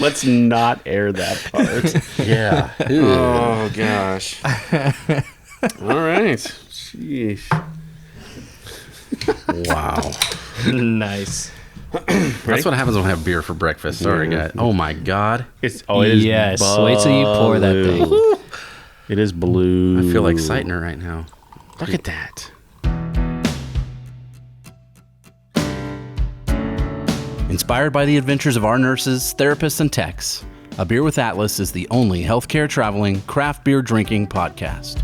Let's not air that part. Yeah. Oh, gosh. All right. Sheesh. Wow. Nice. That's what happens when I have beer for breakfast. Sorry, guys. Oh, my God. It is Yes. Wait till you pour that thing. blue. It is blue. I feel like Sightner right now. Look at that. Inspired by the adventures of our nurses, therapists, and techs, A Beer with Atlas is the only healthcare traveling, craft beer drinking podcast.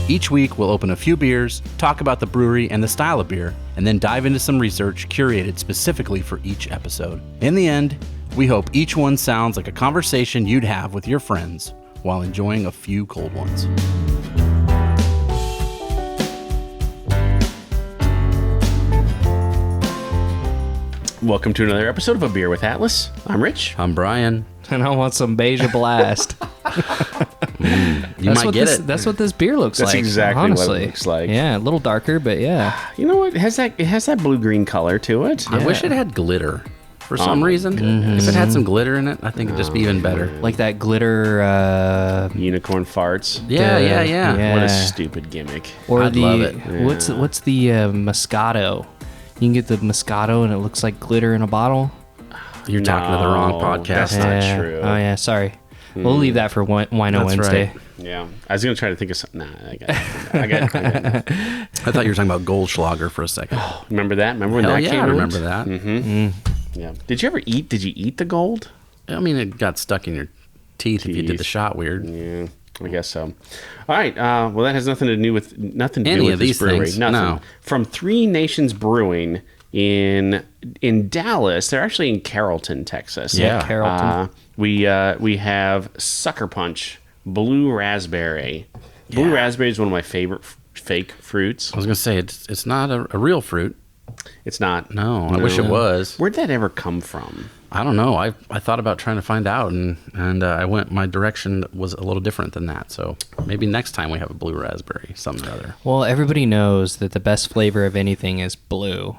Each week, we'll open a few beers, talk about the brewery and the style of beer, and then dive into some research curated specifically for each episode. In the end, we hope each one sounds like a conversation you'd have with your friends while enjoying a few cold ones. Welcome to another episode of A Beer with Atlas. I'm Rich. I'm Brian. And I want some Beija Blast. You might get it. That's what this beer looks That's like. exactly honestly. what it looks like. Yeah, a little darker, but yeah. You know what? It has that blue-green color to it. I wish it had glitter for some my reason. If it had some glitter in it, I think it'd just be even better. Like that glitter. Unicorn farts. Yeah. What a stupid gimmick. Or I'd the love it. what's the Moscato? You can get the Moscato and it looks like glitter in a bottle. You're talking to the wrong No, podcast. that's not true. Oh yeah, sorry. We'll leave that for Wino That's Wednesday. right. Yeah. I was going to try to think of something. Nah, I got it. I thought you were talking about Goldschlager for a second. Remember that? Remember when Hell that yeah, came I out? remember that. Yeah. Did you eat the gold? I mean, it got stuck in your teeth if you did the shot weird. Yeah, I guess so. All right. Well, that has nothing to do with Any of this these brewery. things, Nothing. no. From Nations Brewing in Dallas. They're actually in Carrollton, Texas. Yeah. Carrollton. We have Sucker Punch Blue Raspberry. Blue raspberry is one of my favorite fake fruits. I was going to say, it's not a real fruit. It's not. No, I wish it was. Where'd that ever come from? I don't know. I thought about trying to find out, and I went, my direction was a little different than that. So maybe next time we have a blue raspberry, something or other. Well, everybody knows that the best flavor of anything is blue.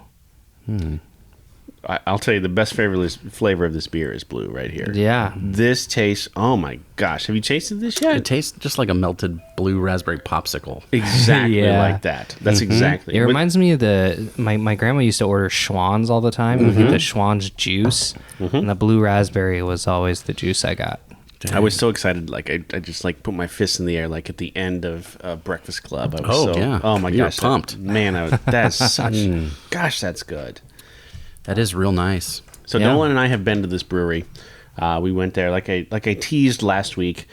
I'll tell you, the best flavor of this beer is blue right here. Yeah. This tastes, oh my gosh. Have you tasted this yet? It tastes just like a melted blue raspberry popsicle. Exactly Yeah. like that. That's exactly. It reminds me of my grandma used to order Schwann's all the time. We'd get the Schwann's juice, and the blue raspberry was always the juice I got. I was so excited. Like I just like put my fists in the air, like at the end of Breakfast Club. I was oh my You were gosh, pumped. That's such, gosh, that's good. That is real nice. So Yeah. Nolan and I have been to this brewery. We went there, like I teased last week.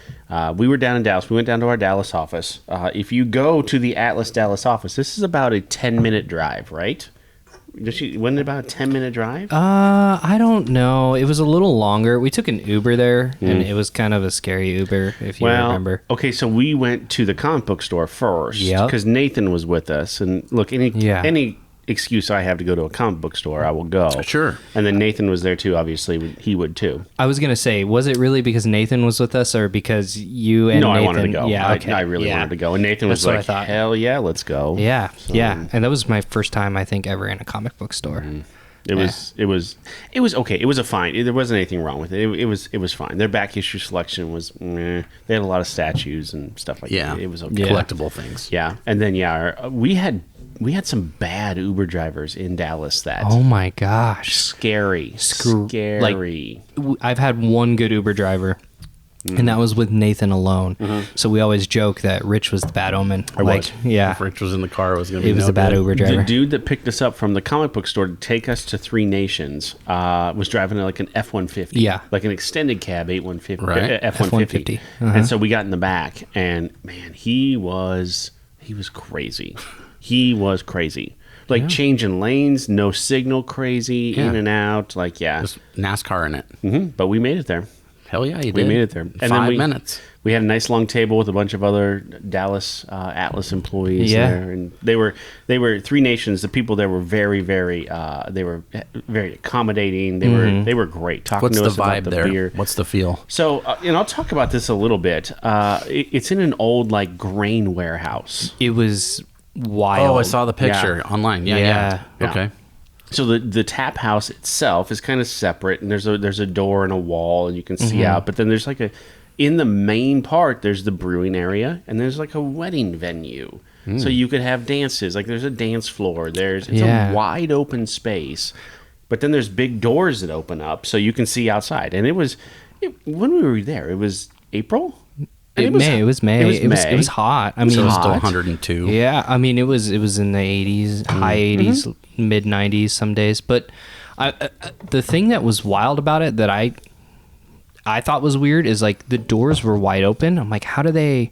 We were down in Dallas. We went down to our Dallas office. If you go to the Atlas Dallas office, this is about a 10-minute drive, right? Wasn't it about a 10-minute drive? I don't know. It was a little longer. We took an Uber there, and it was kind of a scary Uber, if you remember. Okay, so we went to the comic book store first Yep. because Nathan was with us. And look, any excuse I have to go to a comic book store, I will go. Sure. And then Nathan was there too. Obviously, he would too. I was going to say, was it really because Nathan was with us or because you and No, Nathan? I wanted to go. Yeah, okay. I really wanted to go. And Nathan was That's what I like, thought. hell yeah, let's go. Yeah, yeah. And that was my first time, I think, ever in a comic book store. It was okay. It was a fine. There wasn't anything wrong with it. It was fine. Their back issue selection was meh. They had a lot of statues and stuff like that. It was okay. Yeah. Collectible things. Yeah. And then we had some bad Uber drivers in Dallas that Oh my gosh. scary. I've had one good Uber driver, and that was with Nathan alone. So we always joke that Rich was the bad omen. Yeah. If Rich was in the car, it was going to be It was no a bad good. Uber driver. The dude that picked us up from the comic book store to take us to Three Nations was driving like an F-150. Yeah. Like an extended cab F-150. Right. F-150. Uh-huh. And so we got in the back, and man, he was crazy. He was crazy. Like changing lanes, no signal crazy, in and out. Like, yeah. Just NASCAR in it. But we made it there. Hell yeah, you did. We made it there. And 5 minutes. We had a nice long table with a bunch of other Dallas Atlas employees Yeah. there, and they were Three Nations. The people there were very, very very accommodating. They were great. Talking What's to the us about vibe the there? beer. What's the feel? So, and I'll talk about this a little bit. It's in an old like grain warehouse. It was wild. Oh, I saw the picture online. Yeah. Yeah. Okay. So the tap house itself is kind of separate, and there's a door and a wall, and you can see out. But then there's like in the main part, there's the brewing area, and there's like a wedding venue. So you could have dances. Like there's a dance floor. It's a wide open space. But then there's big doors that open up, so you can see outside. And when we were there, it was April. It was May. It was hot. I mean, So it was still 102. Yeah, I mean, it was in the 80s, high 80s, mid 90s some days. But the thing that was wild about it that I thought was weird is like the doors were wide open. I'm like, how do they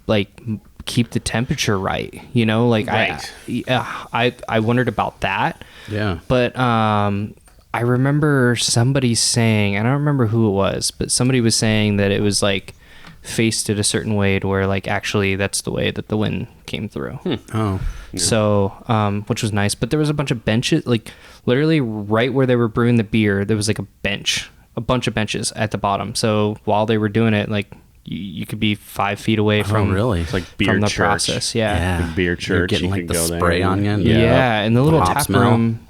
like keep the temperature right? You know, like I wondered about that. Yeah. But I remember somebody saying, I don't remember who it was, but somebody was saying that it was like faced it a certain way to where like actually that's the way that the wind came through. Oh. Yeah. So, which was nice. But there was a bunch of benches, like literally right where they were brewing the beer, there was like a bunch of benches at the bottom. So while they were doing it, like you could be 5 feet away from really? It's like beer from the church. Process. Yeah. Big beer church. You're getting you like could the go spray there. on you. Yeah. And the little Hop tap smell. room.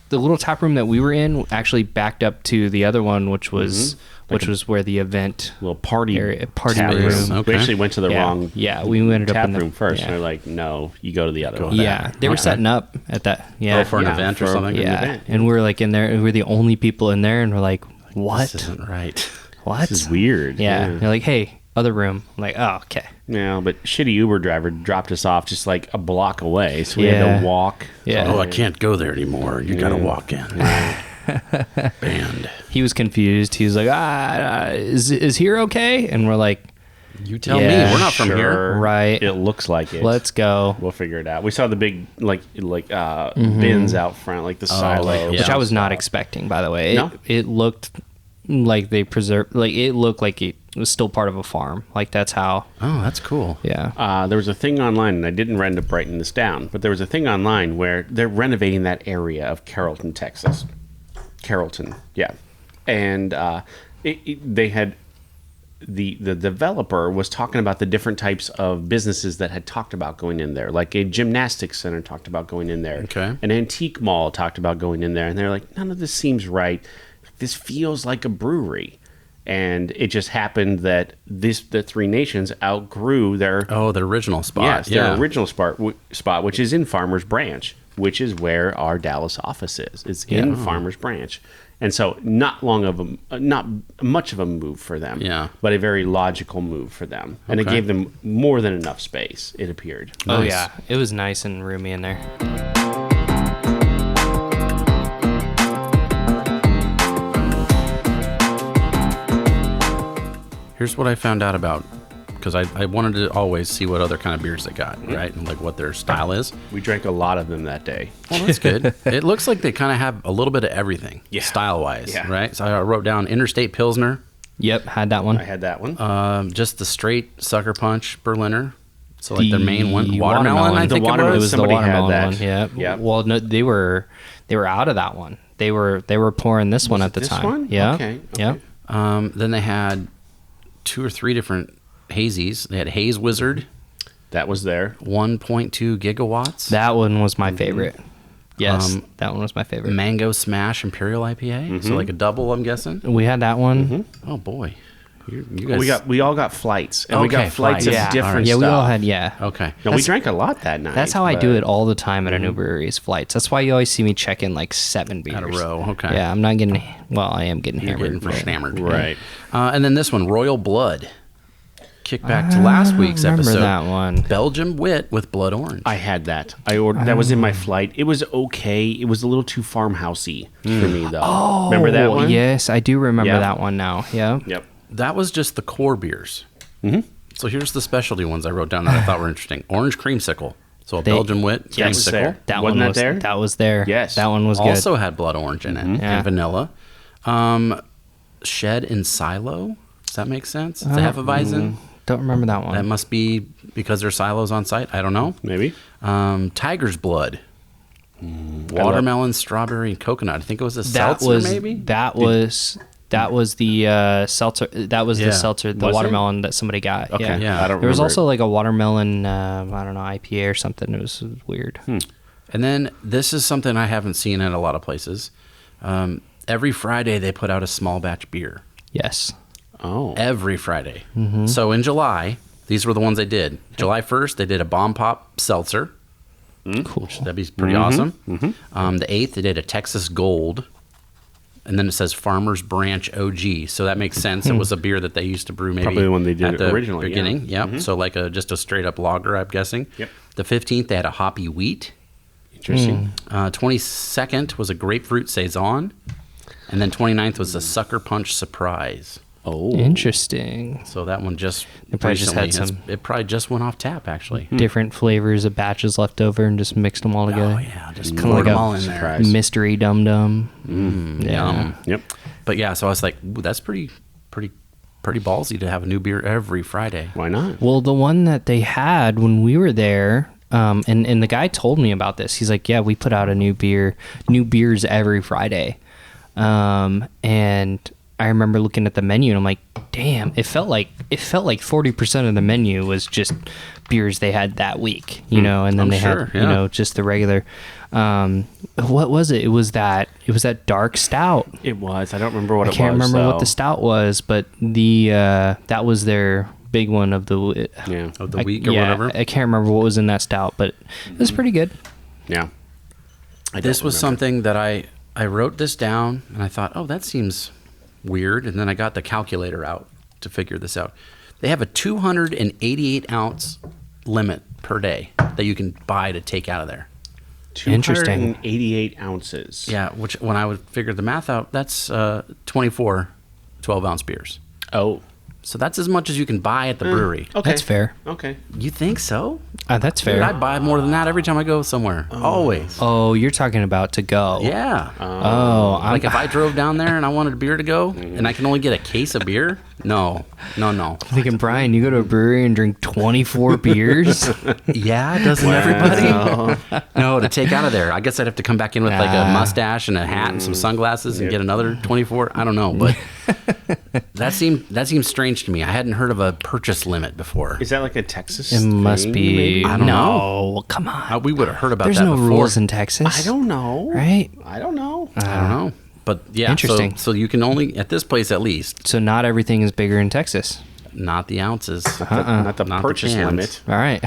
The little tap room that we were in actually backed up to the other one, which was was where the event Little party tap room. room. Okay. We actually went to the wrong we ended up tap in the room first. Yeah, And they're like, no, you go to the other one. yeah. They were setting up at that. Yeah, for an event or something? yeah. event. And we were like in there, and we were the only people in there, and we're like, what? This isn't right. What? This is weird. Yeah. They're like, hey, other room. I'm like, oh, okay. Yeah, but shitty Uber driver dropped us off just like a block away, so we had to walk. Yeah. Oh, I can't go there anymore. You got to walk in. Banned. He was confused. He was like, is here okay? And we're like, You tell Yeah, me. We're not from here. Sure. Right. It looks like it. let's go. We'll figure it out. We saw the big bins out front, like the silo, like, Which yeah. I was not expecting, by the way. No? It looked like they preserved, like it looked like it was still part of a farm. Like that's how, Oh, that's cool. yeah. There was a thing online, and I didn't end up writing this down, but there was a thing online where they're renovating that area of Carrollton, Texas. Carrollton, yeah. And they had the developer was talking about the different types of businesses that had talked about going in there. Like a gymnastics center talked about going in there. Okay. An antique mall talked about going in there. And they're like, none of this seems right. This feels like a brewery. And it just happened that the Three Nations outgrew their original spot. Yes, their original spot, which is in Farmers Branch, which is where our Dallas office is. It's in Farmers Branch. And so not much of a move for them, but a very logical move for them. And it gave them more than enough space, it appeared. Oh Nice. yeah, it was nice and roomy in there. Here's what I found out about, because I wanted to always see what other kind of beers they got, right? And like what their style is. We drank a lot of them that day. Well, that's good. It looks like they kind of have a little bit of everything, Yeah. style-wise, Yeah. right? So I wrote down Interstate Pilsner, Yep, had that one. I had that one. just the straight Sucker Punch Berliner. So like their main one, watermelon. watermelon. I The think watermelon It it was was. the Somebody had watermelon that. one. Yeah. Yeah. Well, no, they were out of that one. They were pouring this one at the this time. one? Yeah. Okay. Yeah. Then they had 2 or 3 different hazies. They had Haze Wizard, That was there. 1.2 gigawatts. That one was my favorite. Yes, that one was my favorite. Mango Smash Imperial IPA. So like a double, I'm guessing. We had that one. Oh boy, you guys. We all got flights, and we Okay, got flights flights. of Yeah. different Yeah, stuff. we all had. Yeah. Okay. No, we drank a lot that night. That's how I do but- it all the time at a new brewery is flights. That's why you always see me checking like 7 beers At a row. Okay. Yeah, I'm not getting. Well, I am getting You're hammered. getting for hammered. Right. And then this one, Royal Blood. Kick back to last week's remember episode. that one. Belgium Wit with Blood Orange. I had that. I ordered. That was in my flight. It was okay. It was a little too farmhousey for me, though. Oh, remember that one? Yes, I do remember Yeah. that one now. Yeah. Yep. That was just the core beers. So here's the specialty ones I wrote down that I thought were interesting. Orange Creamsicle. So a Belgian Wit That was Creamsicle. there. That Wasn't one that was there? That was there. Yes. That one was good. Also had blood orange in it Yeah. and vanilla. Shed in Silo. Does that make sense? It's a Hefeweizen. Don't remember that one. That must be because there's silos on site. I don't know. Maybe. Tiger's Blood. Watermelon, strawberry, and coconut. I think it was a that seltzer, was maybe? that was the seltzer. That was Yeah. the seltzer, the Was it? watermelon that somebody got. Okay. Yeah. Yeah. I don't There was remember also like a watermelon, I don't know, IPA or something. It was weird. And then this is something I haven't seen at a lot of places. Every Friday they put out a small batch beer. Yes. Oh. Every Friday. So in July, these were the ones they did. July 1st, they did a Bomb Pop Seltzer. Cool. That'd be pretty awesome. The 8th, they did a Texas Gold. And then it says Farmer's Branch OG. So that makes sense. It was a beer that they used to brew maybe Probably the one they did at the originally, yeah. beginning. Yep. So like just a straight up lager, I'm guessing. Yep. The 15th, they had a Hoppy Wheat. Interesting. 22nd was a Grapefruit Saison. And then 29th was a Sucker Punch Surprise. Oh. Interesting. So that one just It probably just recently had some it probably just went off tap actually. different flavors of batches left over and just mixed them all together. Oh yeah, just Kinda poured like them a all in there. surprise. Mystery dum dum. Yum. Yep. But yeah, so I was like, ooh, that's pretty ballsy to have a new beer every Friday. Why not? Well, the one that they had when we were there, and the guy told me about this. He's like, yeah, we put out new beers every Friday. And I remember looking at the menu and I'm like, damn, it felt like 40% of the menu was just beers they had that week, you know, and then I'm they sure, had, yeah. you know, just the regular, what was it? It was that dark stout. It was. I don't remember what it I was. can't remember what though. the stout was, but that was their big one of the Yeah. Of the week or whatever. I can't remember what was in that stout, but it was pretty good. Yeah. This was something that I wrote this down and I thought, oh, that seems weird. And then I got the calculator out to figure this out. They have a 288 ounce limit per day that you can buy to take out of there. Interesting. 288 ounces. Yeah, which when I would figure the math out, that's 24 12-ounce beers. Oh. So that's as much as you can buy at the brewery. Okay. That's fair. Okay. You think so? That's Dude, fair. I buy more than that every time I go somewhere. Always. Oh, you're talking about to go. Yeah. Oh, Like if I drove down there and I wanted a beer to go and I can only get a case of beer, no. thinking, Brian, you go to a brewery and drink 24 beers? Yeah, doesn't everybody? No, to take out of there. I guess I'd have to come back in with like a mustache and a hat and some sunglasses and get another 24. I don't know, but that seemed strange to me. I hadn't heard of a purchase limit before. Is that like a Texas It must thing, be. maybe? I don't No, come on. We would have heard about There's that no before. rules in Texas. I don't know. Right? I don't know. I don't know. But yeah, Interesting. So you can only, at this place at least, So not everything is bigger in Texas. not the ounces. Not the Not the purchase cans. limit. All right.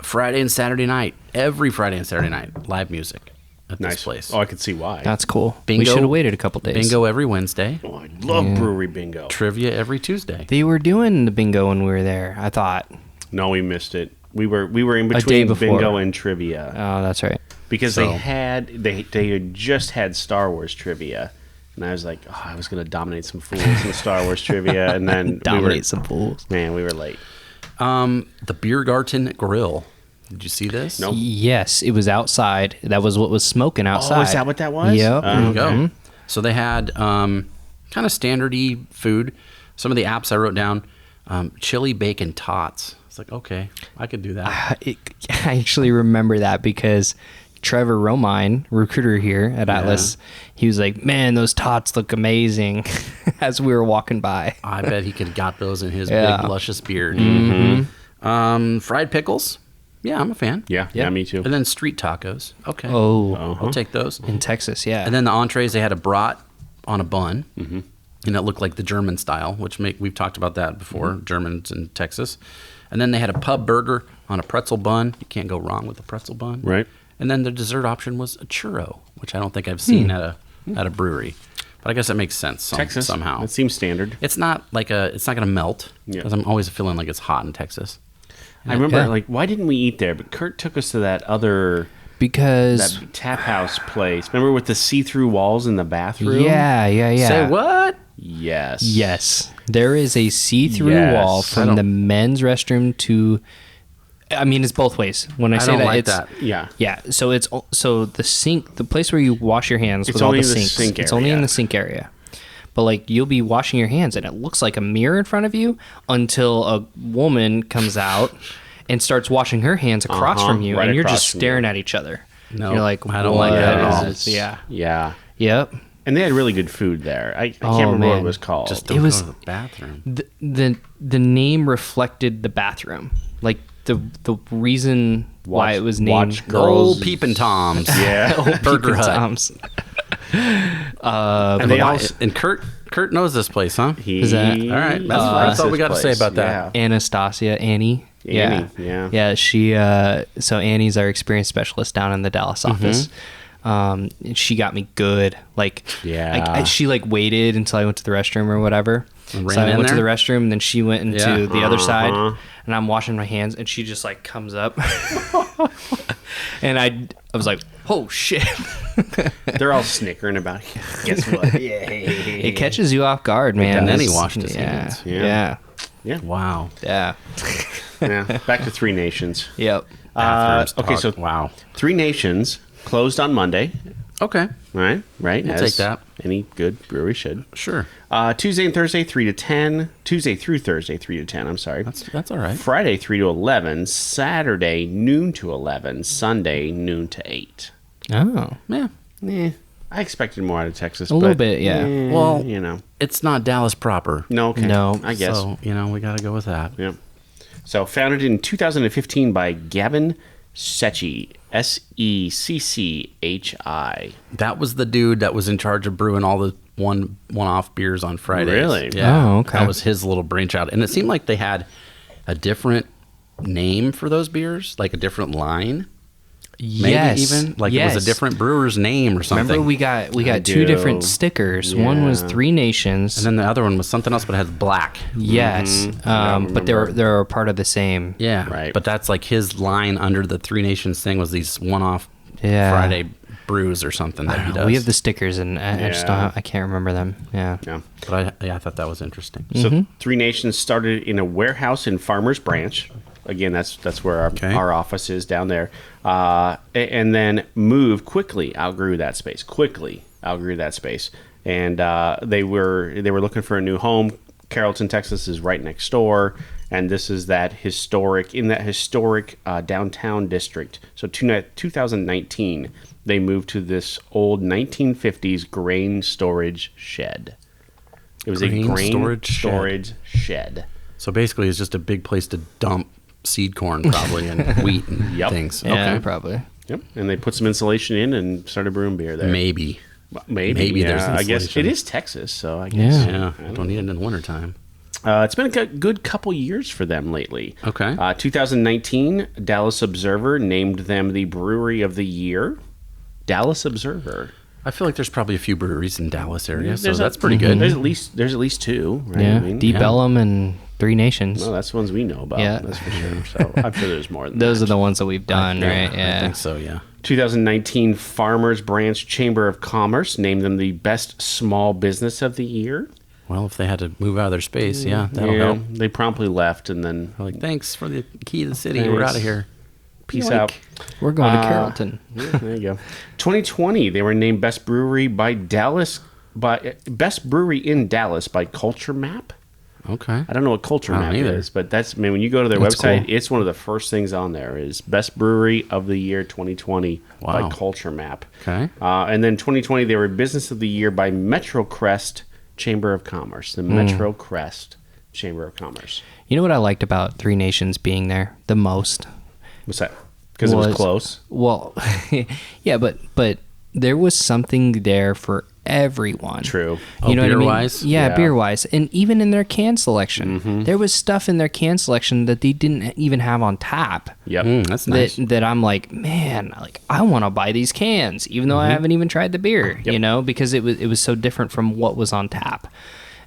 Friday and Saturday night, every Friday and Saturday night, live music at this Nice place. Oh, I could see why. That's cool. Bingo. We should have waited a couple days. Bingo every Wednesday, Oh, I love brewery bingo. trivia every Tuesday. They were doing the bingo when we were there, I thought. No, we missed it. We were in day between before. bingo and trivia Oh, that's right. because So- they had just had Star Wars trivia, and I was like, oh, I was gonna dominate some fools in Star Wars trivia, and then Dominate some fools. Man, we were late. The Biergarten Grill. Did you see this? Nope. Yes, it was outside. That was what was smoking outside. Oh, is that what that was? Yep. There you go. Mhm. So they had kind of standard-y food. Some of the apps I wrote down, chili bacon tots. It's like, okay, I could do that. I actually remember that because Trevor Romine, recruiter here at Atlas, he was like, man, those tots look amazing as we were walking by. I bet he could have got those in his Yeah. big, luscious beard. Fried pickles. Yeah, I'm a fan. Yeah, me too. And then street tacos. Okay. Oh, I'll take those. in Texas, yeah. And then the entrees, they had a brat on a bun. Mm-hmm. And it looked like the German style, which we've talked about that before, Germans in Texas. And then they had a pub burger on a pretzel bun. You can't go wrong with a pretzel bun. Right. And then the dessert option was a churro, which I don't think I've seen at a brewery. But I guess that makes sense Texas somehow. That seems standard. It's not like it's not going to melt Yeah. because I'm always feeling like it's hot in Texas. I remember, Yeah. like, why didn't we eat there? But Kurt took us to that other because, tap house place. Remember with the see-through walls in the bathroom? yeah. Say what? Yes. Yes. There is a see-through Yes. wall I from don't- the men's restroom to, I mean, it's both ways. When I say don't that, like it's, that. Yeah. yeah. So the sink, the place where you wash your hands It's with all only the in the sinks, sink it's only in area. the sink area. But like you'll be washing your hands and it looks like a mirror in front of you until a woman comes out and starts washing her hands across Uh-huh, from you, right and you're across just from staring at each other. No, You're like, I don't like "What that at all." is this?" Yeah. Yeah. Yep. And they had really good food there. I can't Oh, remember what man. it was called. Just don't was- go to the bathroom. The name reflected the bathroom. Like the reason why it was named Watch Girls Old Peepin' Toms. Yeah. Burger Peepin' Hut. Toms. And they also, and Kurt knows this place, huh? Is that- All right, that's all we got to say about that. Anastasia, Annie. Annie, Yeah, she so Annie's our experience specialist down in the Dallas office. She got me good. Like, she like waited until I went to the restroom or whatever. So I went to the restroom, and then she went into the other side, and I'm washing my hands, and she just like comes up, and I was like, "Oh shit!" They're all snickering about it. Guess what? It catches you off guard, man. And then he washed his hands. Yeah. Wow. Yeah. Yeah. Back to Three Nations. Yep. Okay, so wow. Three Nations closed on Monday. Okay. Right. We'll take that. Any good brewery should. Sure. Tuesday and Thursday 3 to 10. Tuesday through Thursday 3 to 10. I'm sorry. That's all right. Friday 3 to 11. Saturday noon to 11. Sunday noon to 8. Oh. Yeah. I expected more out of Texas. A little bit, yeah. Well, you know, it's not Dallas proper. no, okay. No. I guess. So, we got to go with that. Yeah. So founded in 2015 by Gavin Secchi, Secchi. That was the dude that was in charge of brewing all the one-off beers on Fridays. Really? Yeah. Oh, okay. That was his little brainchild. And it seemed like they had a different name for those beers, like a different line. Maybe even like it was a different brewer's name or something. Remember we got two do. different stickers. One was Yeah. Three Nations. and then the other one was something else, but it has black. Yes. But they're a part of the same. Yeah, Right. But that's like his line under the Three Nations thing was these one-off Yeah. Friday brews or something that he does. We have the stickers, and I just Yeah. I can't remember them. Yeah. Yeah. But I thought that was interesting. So Three Nations started in a warehouse in Farmers Branch. Again, that's where our office is down there. And then moved quickly, outgrew that space. And they were looking for a new home. Carrollton, Texas is right next door, and this is that historic downtown district. So 2019, they moved to this old 1950s grain storage shed. It was a grain storage shed. So basically, it's just a big place to dump seed corn, probably, and wheat and things. Yeah, Okay, probably. Yep, and they put some insulation in and started brewing beer there. maybe. Maybe there's I guess insulation. it is Texas, so I guess. Yeah. Yeah, don't need it in the wintertime. It's been a good couple years for them lately. Okay. 2019, Dallas Observer named them the Brewery of the Year. Dallas Observer. I feel like there's probably a few breweries in Dallas area, so There's that's pretty good. There's at least two, right? Yeah. I mean, Deep Ellum and Three Nations. well, that's the ones we know about. Yeah. That's for sure. So I'm sure there's more than Those that. are the ones that we've done, right? I Yeah. think so, yeah. 2019 Farmers Branch Chamber of Commerce named them the Best Small Business of the Year. Well, if they had to move out of their space, that'll help. They promptly left, and then They're like, thanks for the key to the city. Thanks. We're out of here. peace Yoink. out. We're going to Carrollton. Yeah, there you go. 2020, they were named Best Brewery in Dallas by Culture Map. Okay. I don't know what Culture I don't Map either. is, but when you go to their That's website, cool. it's one of the first things on there is Best Brewery of the Year 2020 by Wow. Culture Map. Okay. And then 2020, they were Business of the Year by Metro Crest Chamber of Commerce. The Metro Crest Chamber of Commerce. You know what I liked about Three Nations being there the most? What's that? Because it was close. Well, yeah, but there was something there for everyone. True. You know what I mean? beer-wise? Yeah, Yeah. beer-wise. And even in their can selection. There was stuff in their can selection that they didn't even have on tap. Yep. That's nice. That I'm like, man, like I want to buy these cans, even though I haven't even tried the beer, you know, because it was so different from what was on tap.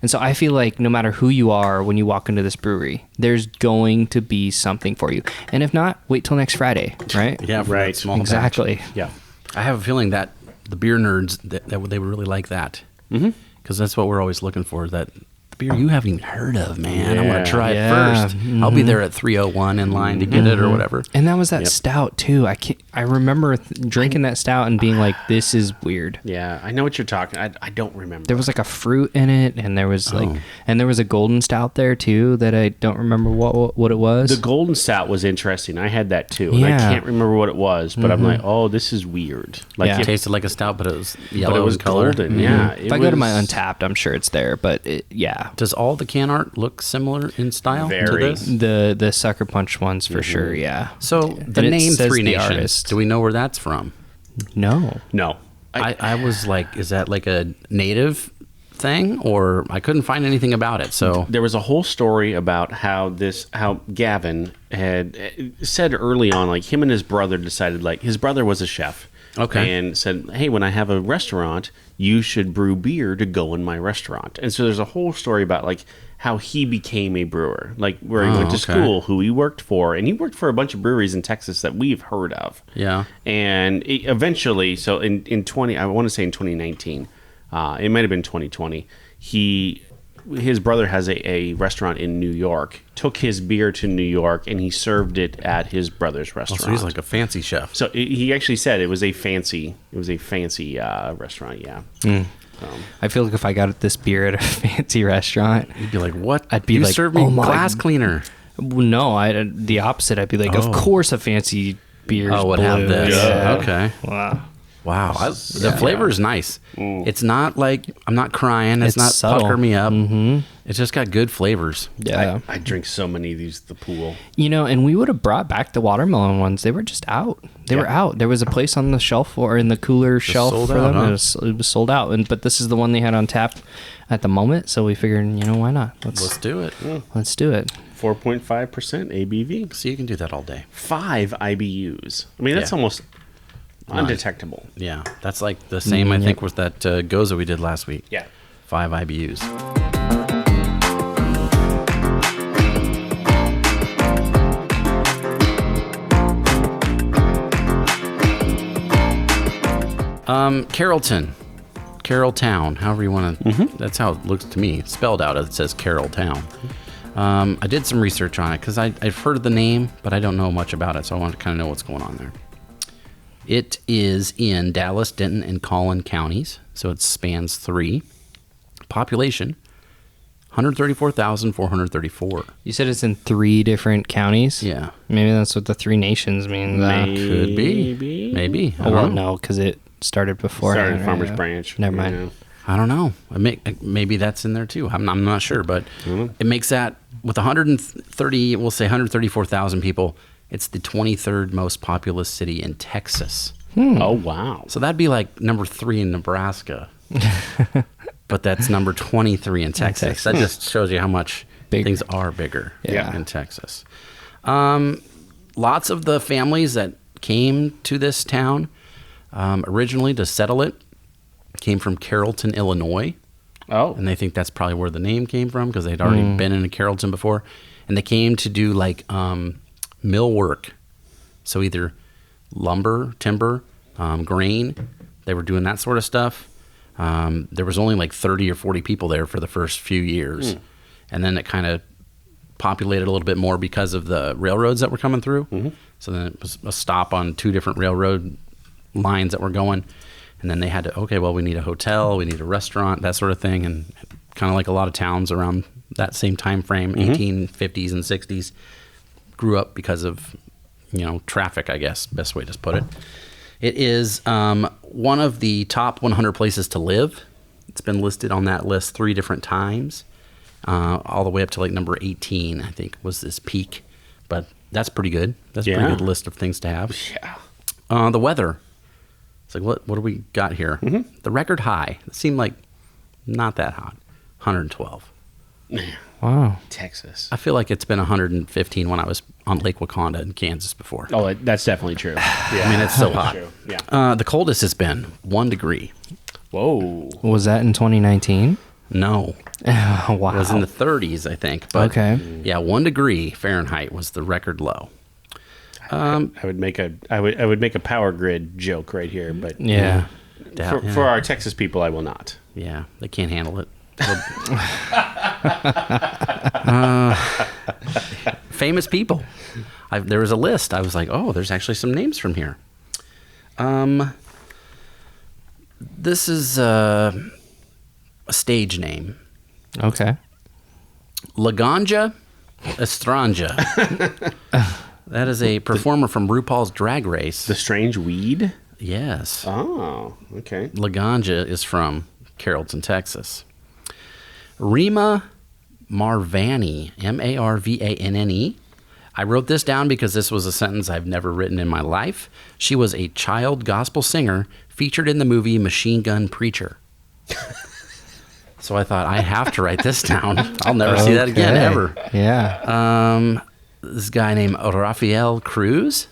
And so I feel like no matter who you are when you walk into this brewery, there's going to be something for you. And if not, wait till next Friday, right? Yeah, for that Right. small batch. Exactly. Yeah. I have a feeling that the beer nerds that they would really like that, because that's what we're always looking for. That the beer you haven't even heard of, man. I want to try Yeah. it first. I'll be there at 3:01 in line to get it or whatever. And that was that stout too. I remember drinking that stout and being like, "This is weird." Yeah. I know what you're talking. I don't remember. There was like a fruit in it, and there was and there was a golden stout there too that I don't remember what it was. The golden stout was interesting. I had that too, and I Yeah. can't remember what it was, but I'm like, oh, this is weird. Like Yeah. It tasted like a stout, but it was yellow but it was in color. golden. Yeah. if I go to my Untapped, I'm sure it's there. But yeah, Yeah. Does all the can art look similar in style to Very. this? The Sucker Punch ones for sure, yeah. So the And it name says Three the Nations, artist. do we know where that's from? No. No. I was like, is that like a native thing? Or I couldn't find anything about it. So There was a whole story about how Gavin had said early on, like him and his brother decided, like his brother was a chef. Okay. And said, hey, when I have a restaurant, you should brew beer to go in my restaurant. And so there's a whole story about like how he became a brewer, like where he went to okay. school, who he worked for. And he worked for a bunch of breweries in Texas that we've heard of. yeah. And eventually, so in 2019, it might have been 2020, his brother has a restaurant in New York, took his beer to New York, and he served it at his brother's restaurant. So he's like a fancy chef. So he actually said it was a fancy restaurant, yeah. I feel like if I got this beer at a fancy restaurant, You'd be like, what? I'd be you like, served me oh my- glass cleaner. no, the opposite. I'd be like, of course a fancy beer is would blue. have this. Yeah. Okay. Wow. Wow. The flavor is nice. It's not like, I'm not crying. It's not subtle. pucker me up. Mm-hmm. It's just got good flavors. Yeah. I drink so many of these at the pool. And we would have brought back the watermelon ones. They were just out. They were out. There was a place on the shelf or in the cooler shelf sold for out, them. huh? It was sold out. But this is the one they had on tap at the moment. So we figured, why not? Let's do it. Let's do it. 4.5% ABV. So you can do that all day. 5 IBUs. I mean, that's Yeah. almost undetectable. Yeah. That's like the same, I think, with that Goza we did last week. Yeah. 5 IBUs. Carrolltown, however you want to. That's how it looks to me. It's spelled out. It says Carrolltown. I did some research on it because I've heard of the name, but I don't know much about it, so I want to kind of know what's going on there. It is in Dallas, Denton, and Collin counties, so it spans 3. Population, 134,434. You said it's in 3 different counties? Yeah. Maybe that's what the 3 nations mean. Could be. Maybe. I Oh, well, don't know. no, because it started before. Started Farmers Branch. Never mind. Yeah. I don't know. Maybe that's in there too. I'm not sure, but it makes that with 130, we'll say 134,000 people. It's the 23rd most populous city in Texas. Oh, wow. So that'd be like number 3 in Nebraska, but that's number 23 in Texas. That just shows you how much things are bigger in Texas. Lots of the families that came to this town originally to settle it came from Carrollton, Illinois. Oh. And they think that's probably where the name came from because they'd already been in Carrollton before. And they came to do like mill work. So either lumber, timber, grain. They were doing that sort of stuff. There was only like 30 or 40 people there for the first few years. And then it kind of populated a little bit more because of the railroads that were coming through. So then it was a stop on 2 different railroad lines that were going. And then they had to, we need a hotel, we need a restaurant, that sort of thing. And kind of like a lot of towns around that same time frame, 1850s and 60s, grew up because of, traffic, I guess, best way to put it. It is one of the top 100 places to live. It's been listed on that list 3 different times, all the way up to like number 18, I think, was this peak. But that's pretty good. That's a pretty good list of things to have. Yeah. The weather. It's like, what do we got here? The record high. It seemed like not that hot. 112. Wow. Texas. I feel like it's been 115 when I was on Lake Wakanda in Kansas before. Oh, that's definitely true. Yeah. I mean, it's so hot. True. Yeah. The coldest has been 1 degree. Whoa. Was that in 2019? No. Wow. It was in the 30s, I think. But Okay. Yeah, 1 degree Fahrenheit was the record low. I would make a power grid joke right here, but Yeah. for our Texas people, I will not. Yeah, they can't handle it. Famous people. There was a list. I was like, oh, there's actually some names from here. This is a stage name. Okay. Laganja Estranja. That is a performer from RuPaul's Drag Race. The strange weed? Yes. Oh, okay. Laganja is from Carrollton, Texas. Rima Marvanne, Marvanne. I wrote this down because this was a sentence I've never written in my life. She was a child gospel singer featured in the movie Machine Gun Preacher. So I thought, I have to write this down. I'll never see that again, ever. Yeah. This guy named Rafael Cruz,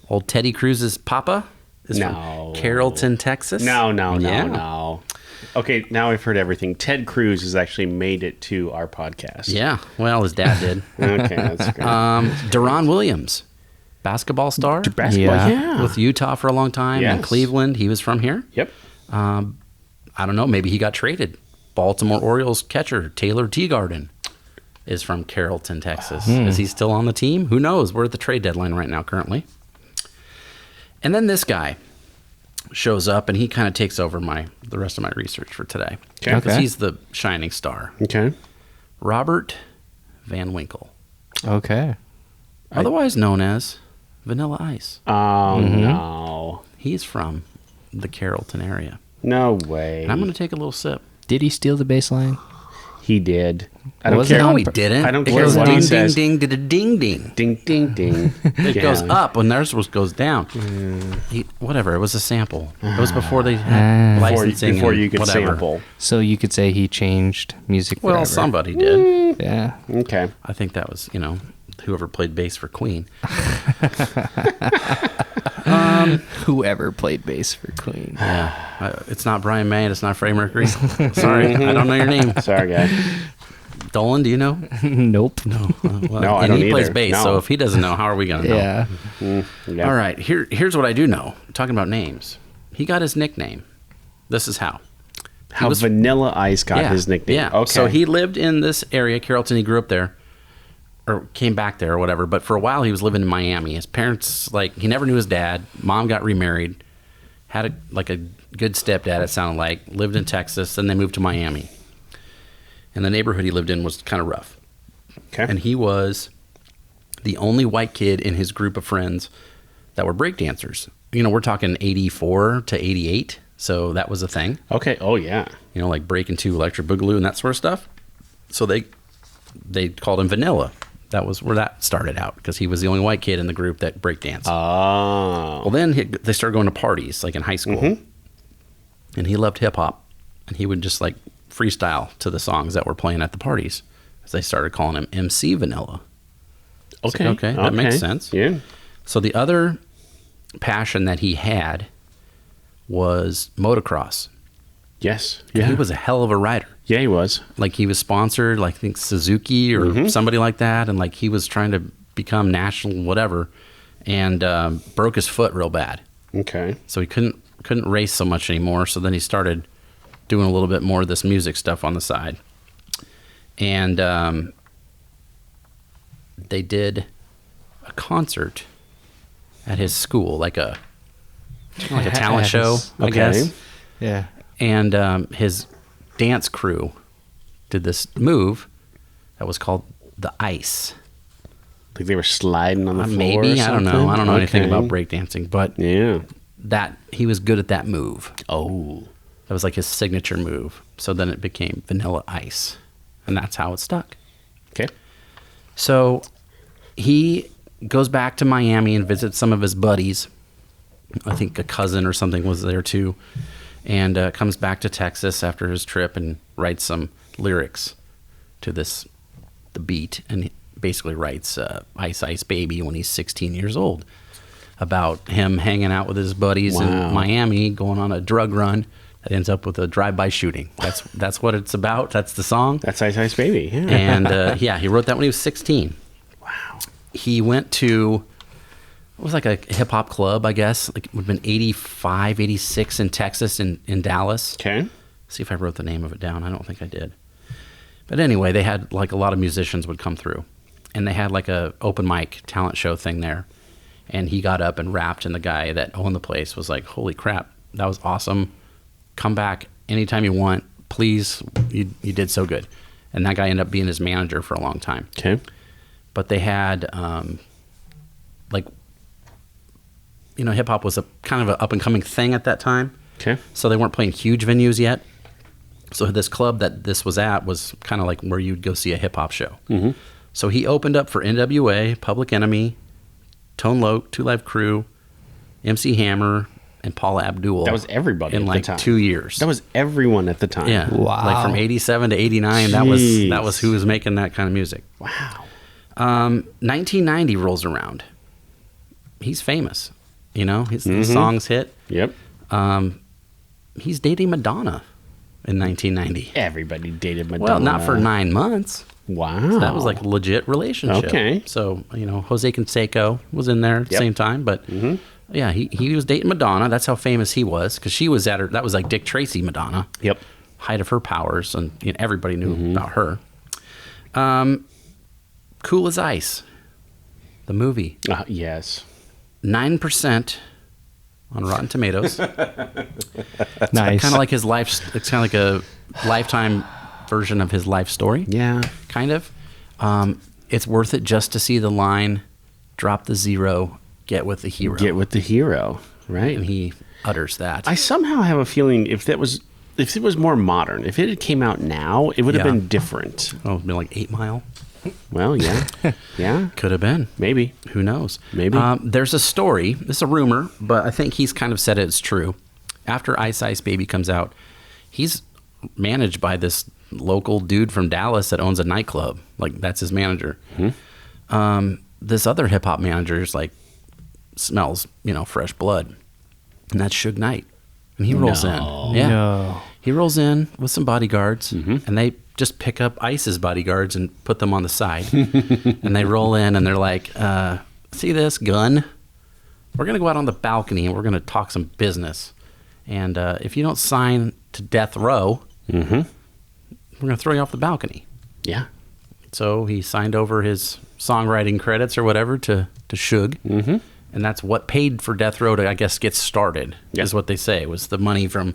old Teddy Cruz's papa, is from Carrollton, Texas. No. Okay, now I've heard everything. Ted Cruz has actually made it to our podcast. Yeah, well, his dad did. Okay, that's great. Deron Williams, basketball star. Yeah. With Utah for a long time. Yes. And Cleveland, he was from here. Yep. I don't know, maybe he got traded. Baltimore Orioles catcher Taylor Teagarden is from Carrollton, Texas. Is he still on the team? Who knows? We're at the trade deadline right now currently. And then this guy shows up, and he kind of takes over the rest of my research for today. Okay. Because he's the shining star. Okay. Robert Van Winkle. Okay. Otherwise known as Vanilla Ice. Oh, no. He's from the Carrollton area. No way. And I'm going to take a little sip. Did he steal the bass line? He did. I don't Was care. it No, on he didn't. I don't It care goes what ding, he ding, says. ding, ding, ding, ding. Ding, ding, ding. It Yeah. goes up when theirs goes down. Whatever. It was a sample. It was before they had licensing. Before and you could whatever. sample. So you could say he changed music forever. Well, somebody did. Yeah. Okay. I think that was, whoever played bass for Queen. Whoever played bass for Queen. Yeah. It's not Brian May and it's not Freddie Mercury. Sorry, I don't know your name. Sorry, guy. Dolan, do you know? Nope. No. Well, No, I and don't he plays either. bass, No. so if he doesn't know, how are we going to know? Yeah. Yeah. All right, here's what I do know. Talking about names. He got his nickname. This is how. How Vanilla Ice got his nickname. Yeah. Okay. So he lived in this area, Carrollton. He grew up there, or came back there, or whatever. But for a while, he was living in Miami. His parents, he never knew his dad. Mom got remarried, had a good stepdad. It sounded like lived in Texas. Then they moved to Miami, and the neighborhood he lived in was kind of rough. Okay. And he was the only white kid in his group of friends that were breakdancers. We're talking 84 to 88. So that was a thing. Okay. Oh, yeah. Like Breaking 2, Electric Boogaloo, and that sort of stuff. So they called him Vanilla. That was where that started out, because he was the only white kid in the group that breakdanced. Oh. Well, then they started going to parties, like in high school. And he loved hip-hop. And he would just, freestyle to the songs that were playing at the parties. So they started calling him MC Vanilla. Okay. Okay, that makes sense. Yeah. So the other passion that he had was motocross. Yes. And Yeah. he was a hell of a rider. Yeah, he was. He was sponsored, I think Suzuki or somebody like that, and he was trying to become national whatever, and broke his foot real bad. Okay. So he couldn't race so much anymore. So then he started doing a little bit more of this music stuff on the side, and they did a concert at his school, like a talent show, I guess. Yeah. And his dance crew did this move that was called the ice. Like they were sliding on the floor. Maybe, or I don't know. something? I don't know anything Okay. about breakdancing, but Yeah. that he was good at that move. Oh. That was his signature move. So then it became Vanilla Ice, and that's how it stuck. Okay. So he goes back to Miami and visits some of his buddies. I think a cousin or something was there too, and comes back to Texas after his trip and writes some lyrics to the beat, and he basically writes Ice Ice Baby when he's 16 years old, about him hanging out with his buddies in Wow. Miami, going on a drug run that ends up with a drive-by shooting. That's what it's about. That's the song. That's Ice Ice Baby. Yeah. And he wrote that when he was 16. Wow. He went to, it was like a hip hop club, I guess. It would have been 85, 86 in Texas, in Dallas. Okay. See if I wrote the name of it down. I don't think I did. But anyway, they had a lot of musicians would come through, and they had a open mic talent show thing there. And he got up and rapped, and the guy that owned the place was like, "Holy crap, that was awesome. Come back anytime you want. Please, you did so good." And that guy ended up being his manager for a long time. Okay. But they had, hip hop was a kind of an up and coming thing at that time. Okay. So they weren't playing huge venues yet. So this club that this was at was kind of like where you'd go see a hip-hop show. Mm-hmm. So he opened up for NWA, Public Enemy, Tone Loc, Two Live Crew, MC Hammer, and Paula Abdul. That was everybody in at like the time. 2 years. That was everyone at the time. Yeah. Wow. Like from 87 to 89, Jeez. that was who was making that kind of music. Wow. 1990 rolls around. He's famous. You know, his songs hit. Yep. He's dating Madonna in 1990. Everybody dated Madonna. Well, not for 9 months. Wow. So that was like a legit relationship. Okay. So, you know, Jose Canseco was in there at the same time. But, yeah, he was dating Madonna. That's how famous he was. Because she was at her, that was like Dick Tracy Madonna. Yep. Height of her powers. And you know, everybody knew about her. Cool as Ice, the movie. Yes. 9% on Rotten Tomatoes. Nice. Kind of like his life. It's kind of like a lifetime version of his life story. Yeah. Kind of. It's worth it just to see the line, drop the zero, get with the hero. Get with the hero, right? And he utters that. I somehow have a feeling if it was more modern, if it had came out now, it would have Yeah. been different. Oh, it'd be like 8 Mile. Well, yeah. Yeah. Could have been. Maybe. Who knows? Maybe. There's a story. This is a rumor, but I think he's kind of said it's true. After Ice Ice Baby comes out, he's managed by this local dude from Dallas that owns a nightclub. Like, that's his manager. This other hip-hop manager is like, smells, you know, fresh blood. And that's Suge Knight. And he rolls in. Yeah. No. He rolls in with some bodyguards, and they just pick up Ice's bodyguards and put them on the side. And they roll in, and they're like, see this gun? We're going to go out on the balcony, and we're going to talk some business. And if you don't sign to death row, we're going to throw you off the balcony. Yeah. So he signed over his songwriting credits or whatever to Suge. And that's what paid for Death Row to, I guess, get started, is what they say, was the money from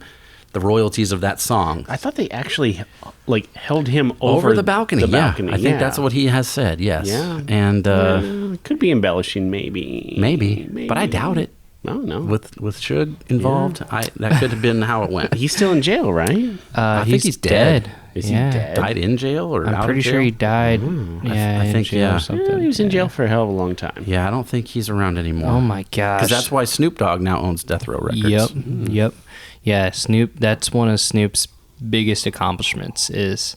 the royalties of that song. I thought they actually like held him over the balcony. I think that's what he has said, yes. Yeah. And could be embellishing, maybe. maybe, but I doubt it. I don't know. With Suge involved, that could have been how it went. He's still in jail, right? I think he's dead. Is he dead? Died in jail or I'm out pretty of jail? sure he died. Yeah, I in think, jail yeah. or something. Yeah, he was in jail for a hell of a long time. Yeah, I don't think he's around anymore. Oh my gosh. Because that's why Snoop Dogg now owns Death Row Records. Yep. Yeah, Snoop. That's one of Snoop's biggest accomplishments is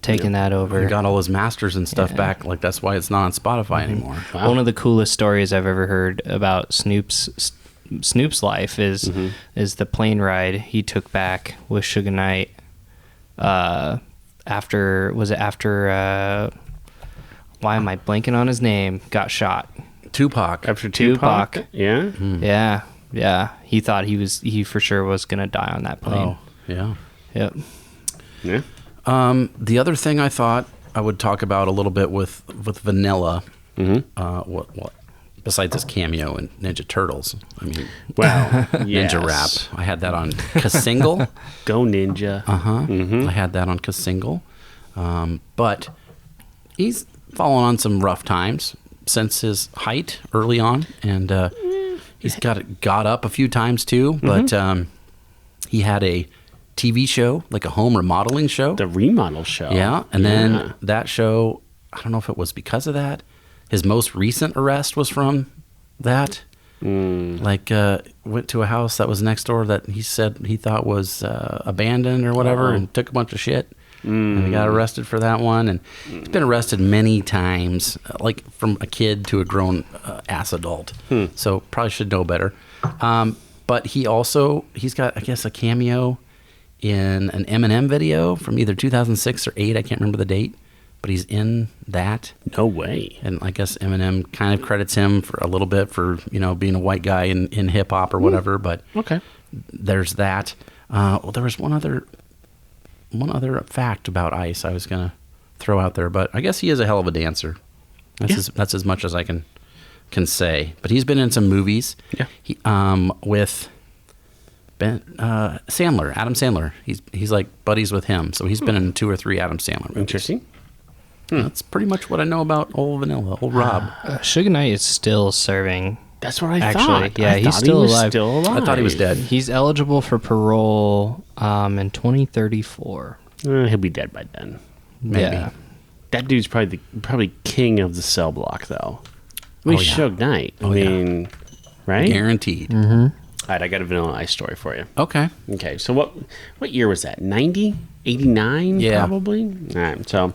taking that over. He got all his masters and stuff back. Like, that's why it's not on Spotify anymore. Wow. One of the coolest stories I've ever heard about Snoop's life is the plane ride he took back with Suge Knight. After why am I blanking on his name? Got shot. Tupac. After Tupac? Yeah. Yeah. He thought he for sure was gonna die on that plane. Oh, yeah. Yep. Yeah. The other thing I thought I would talk about a little bit with Vanilla, what besides his cameo in Ninja Turtles. I mean, Well, yes. Ninja Rap. I had that on Kasingle. Go Ninja. I had that on Kasingle. But he's fallen on some rough times since his height early on, and he's got up a few times too. But he had a TV show, like a home remodeling show. The remodel show. Yeah, and then that show, I don't know if it was because of that. His most recent arrest was from that. Like, went to a house that was next door that he said he thought was abandoned or whatever, and took a bunch of shit. And he got arrested for that one. And he's been arrested many times, like from a kid to a grown ass adult. So probably should know better. But he's got, I guess, a cameo in an Eminem video from either 2006 or 8. I can't remember the date. But he's in that. No way. And I guess Eminem kind of credits him for a little bit for, you know, being a white guy in hip hop or whatever. But Okay. there's that. Well, there was one other fact about Ice I was gonna throw out there, but I guess he is a hell of a dancer. That's as much as I can say. But he's been in some movies. Yeah. He, with Sandler, Adam Sandler. He's like buddies with him, so he's been in 2 or 3 Adam Sandler movies. Interesting. That's pretty much what I know about old Vanilla, old Rob. Suge Knight is still serving. That's what I Actually, thought. yeah, I he's thought still he was alive. Still alive. I thought he was dead. He's eligible for parole in 2034. He'll be dead by then. Maybe. Yeah. That dude's probably king of the cell block, though. I mean, Oh, yeah. Suge Knight. I mean, right? Guaranteed. All right, I got a Vanilla Ice story for you. Okay. Okay, so what year was that? 90? 89? Yeah. Probably? All right, so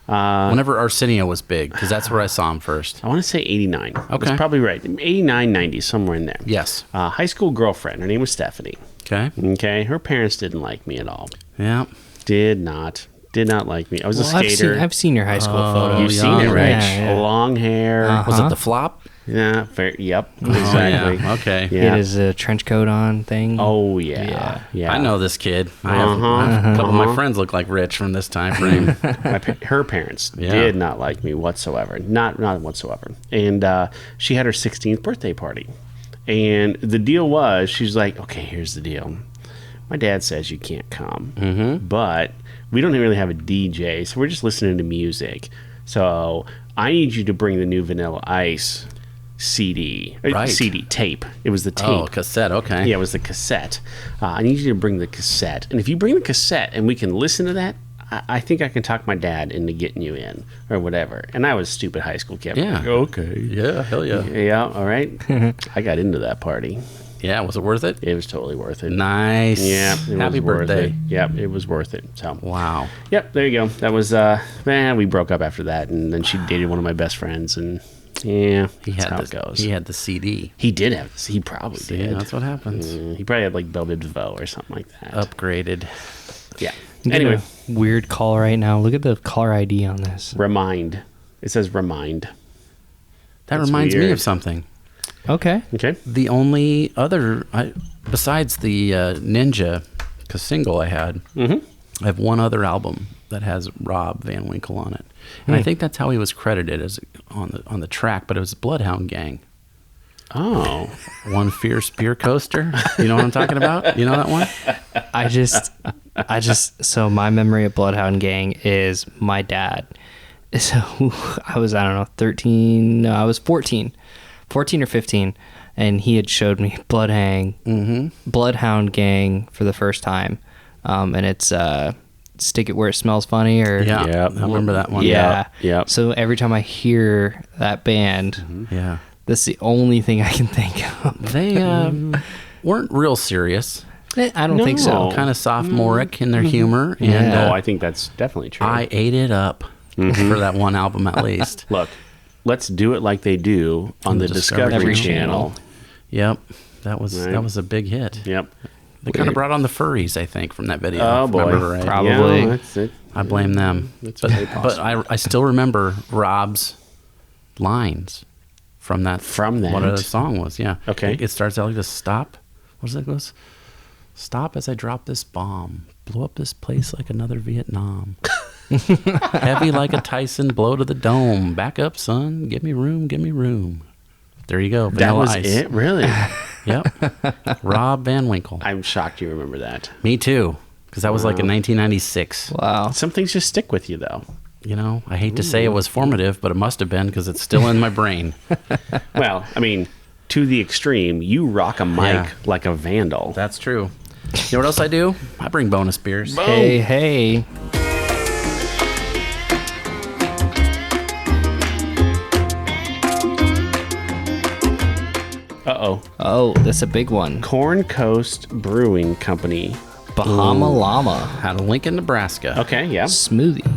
Whenever Arsenio was big, because that's where I saw him first. I want to say 89. That's Okay. probably right. 89, 90, somewhere in there. Yes. High school girlfriend. Her name was Stephanie. Okay. Okay, her parents didn't like me at all. Yeah. Did not like me. I was a Well, skater. I've seen your high school photos. You've seen it, right? Yeah, yeah. Long hair. Was it the flop? Yeah, fair. Yep, Oh, exactly. yeah. Okay. He had his trench coat on thing. Oh yeah, yeah. I know this kid. I have a couple of my friends look like Rich from this time frame. Her parents Yeah. did not like me whatsoever. Not whatsoever. And she had her 16th birthday party. And the deal was, she's like, okay, here's the deal. My dad says you can't come, but we don't really have a DJ, so we're just listening to music. So I need you to bring the new Vanilla Ice CD. Right. CD tape. It was the tape. Oh, cassette. Okay. Yeah, it was the cassette. I need you to bring the cassette. And if you bring the cassette and we can listen to that, I think I can talk my dad into getting you in or whatever. And I was a stupid high school kid. Yeah. Like, okay. Yeah. Hell yeah. Yeah, all right. I got into that party. Yeah. Was it worth it? It was totally worth it. Nice. Yeah. Happy was worth birthday. it. Yep, it was worth it. So, Wow. yep, there you go. That was, we broke up after that. And then she dated one of my best friends. And, yeah, that's how it goes. He had the CD. He did have this. He probably Yeah, did. that's what happens. He probably had like Velvet DeVoe or something like that. Upgraded. Yeah. Get Anyway, a weird call right now. Look at the caller ID on this. remind. It says remind. That That's reminds me weird. of something. Okay. Okay. The only other, besides the Ninja single I had, I have one other album that has Rob Van Winkle on it, and I think that's how he was credited as on the track. But it was Bloodhound Gang. Oh. One Fierce Beer Coaster. You know what I'm talking about? You know that one? So my memory of Bloodhound Gang is my dad. So I was, I don't know, 13, no, I was 14 or 15. And he had showed me Bloodhound Gang for the first time. And it's, Stick It Where It Smells Funny or Yeah, Yep. I remember that one. yeah. Yep. So every time I hear that band, Yeah. that's the only thing I can think of. They weren't real serious. I don't think so. No. Kind of sophomoric in their humor. And Yeah. I think that's definitely true. I ate it up for that one album at least. Look, let's do it like they do on the Discovery Discovery Channel. Yep. That was Right. that was a big hit. Yep. They kind of brought on the furries, I think, from that video. Oh, if I boy. remember right. Probably. Yeah, that's it. I blame them. That's But, very but possible. I still remember Rob's lines from that. From that? What the song was, yeah. Okay. It starts out like this, stop. What does it go? Stop as I drop this bomb. Blow up this place like another Vietnam. Heavy like a Tyson, blow to the dome. Back up, son. Give me room, give me room. There you go. That Vanilla was Ice. it? Really? Yep. Rob Van Winkle. I'm shocked you remember that. Me too. Because that was like in 1996. Wow. Some things just stick with you, though. You know, I hate to say it was formative, but it must have been because it's still in my brain. Well, I mean, to the extreme, you rock a mic Yeah. like a vandal. That's true. You know what else I do? I bring bonus beers. Hey. Uh-oh. Oh, that's a big one. Corn Coast Brewing Company. Bahama Llama Out of Lincoln, Nebraska. Okay, yeah. smoothie.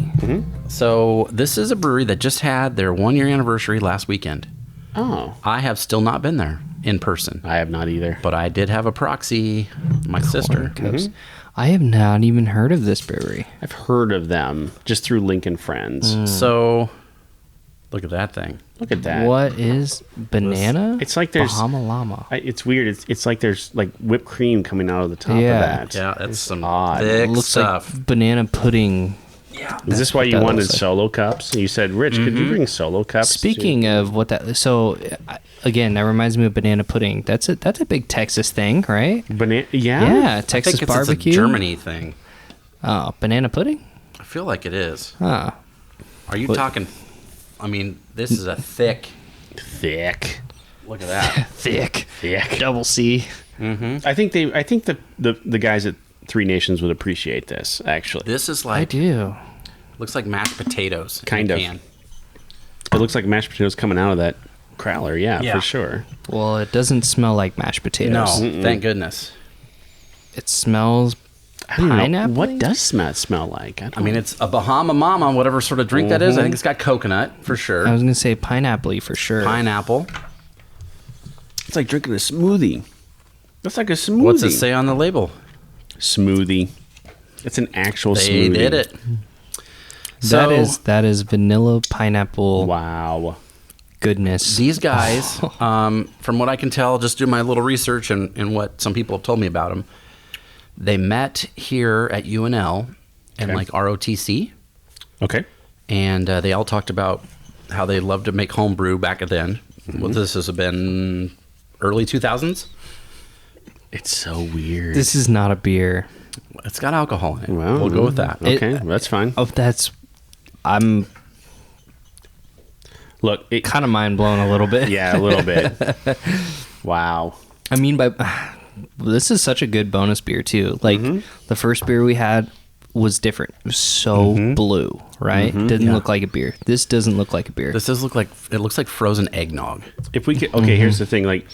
So this is a brewery that just had their 1-year anniversary last weekend. Oh, I have still not been there in person, I have not either. but I did have a proxy, my sister. I have not even heard of this brewery. I've heard of them just through Lincoln Friends. So look at that thing. Look at that. What is banana? It's like there's- Bahama Llama. It's weird. It's like there's like whipped cream coming out of the top Yeah. of that. Yeah, that's some odd. thick Looks stuff. like banana pudding. Is this why you that wanted looks like. solo cups? You said, Rich, could you bring solo cups? Speaking of what that, so again, that reminds me of banana pudding. That's a big Texas thing, right? Banana? Yeah. Yeah, I Texas think it's barbecue. a Germany thing. Oh, banana pudding. I feel like it is. Huh. Are you What- talking? I mean, this is a thick. Thick. Look at that. Thick. Thick. Double C. I think the guys at Three Nations would appreciate this, actually. This is I like do. looks like mashed potatoes. in Kind a of. can. It looks like mashed potatoes coming out of that crowler, yeah, Yeah. for sure. Well, it doesn't smell like mashed No, potatoes. thank goodness. It smells I don't know. pineapple. What does smell like? I mean, it's a Bahama Mama, whatever sort of drink that is. I think it's got coconut for I sure. was gonna say pineapple for sure. Pineapple. It's like drinking a smoothie. That's like a smoothie. What's it say on the label? Smoothie. It's an actual They smoothie. did it. That is vanilla pineapple Wow. goodness. These guys, from what I can tell, just do my little research and what some people have told me about them, they met here at UNL and Okay. like ROTC, Okay. and they all talked about how they loved to make homebrew back then. Well, this has been early 2000s. It's so weird. This is not a beer. It's got alcohol in it. Well, We'll go with that. Okay, that's fine. Oh, I'm Look, it, kind of mind blown a little bit. yeah, a little bit. Wow. I mean, this is such a good bonus beer too. Like the first beer we had was different. It was so blue, right? Didn't look like a beer. This doesn't look like a beer. This does look like it looks like frozen eggnog. If we could, okay, here's the thing. Like,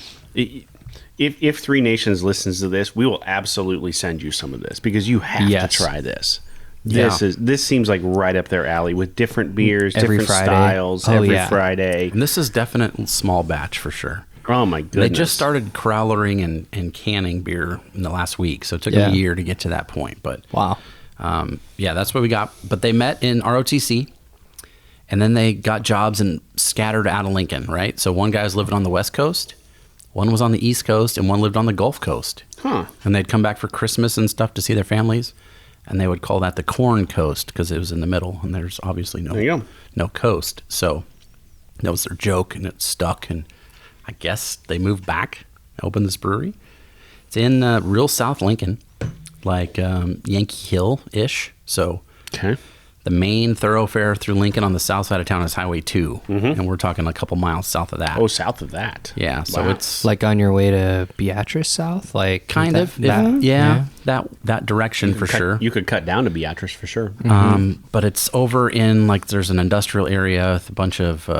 if Three Nations listens to this, we will absolutely send you some of this because you have Yes. to try this. Yeah. This seems like right up their alley with different beers, Every different Friday. styles Oh, every yeah. Friday. And this is definite small batch for sure. Oh my goodness! They just started crowlering and canning beer in the last week, so it took Yeah. them a year to get to that point. But Wow. yeah, that's what we got. But they met in ROTC, and then they got jobs and scattered out of Lincoln, right? So one guy was living on the West Coast, one was on the East Coast, and one lived on the Gulf Coast. Huh. And they'd come back for Christmas and stuff to see their families, and they would call that the Corn Coast because it was in the middle, and there's obviously There you go. no coast. So that was their joke, and it stuck. And I guess they moved back, opened this brewery. It's in real South Lincoln, like Yankee Hill-ish. So Okay. the main thoroughfare through Lincoln on the south side of town is Highway 2, and we're talking a couple miles south of that. Oh, south of that. Yeah, so Wow. it's Like on your way to Beatrice South, like kind that- of that- yeah, that direction for Cut- sure. You could cut down to Beatrice for sure. But it's over in like there's an industrial area with a bunch of